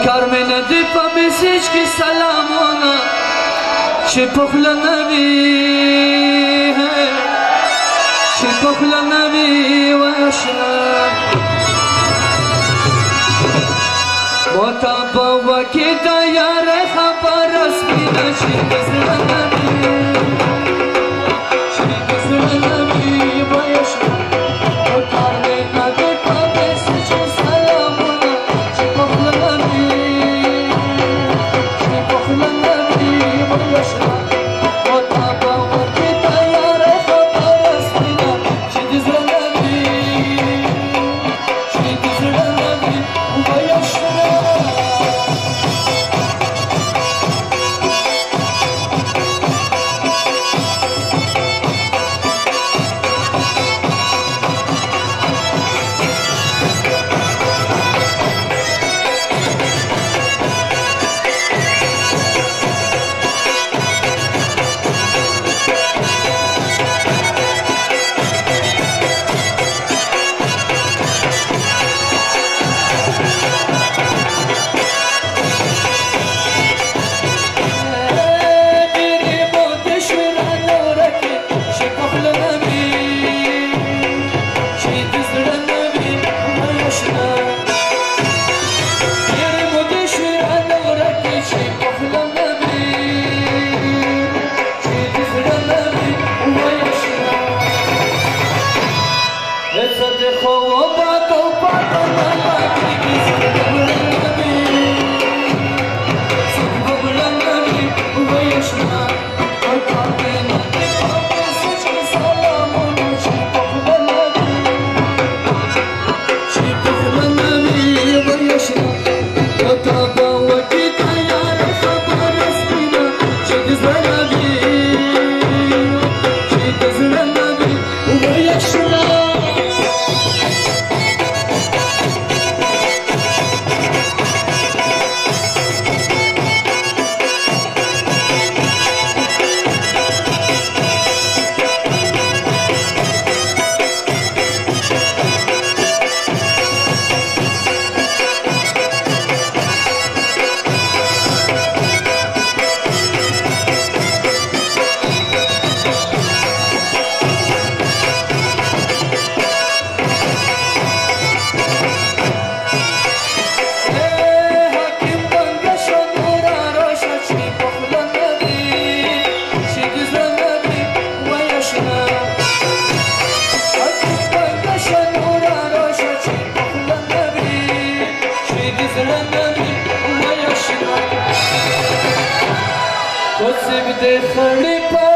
کار می ندی پا میسیج کی سلامونا چه پخلا نبی چه پخلا نبی و اشنا موتا با وکی دا یار خبر اسمینا چی بزر نبی چی بزر نبی و اشنا کار می ندی پا میسیج کی سلامونا چه پخلا نبی چه پخلا نبی و اشنا موتا با وکی دا یار خبر اسمینا چی بزر نبی چی بزر نبی و اشنا خړې په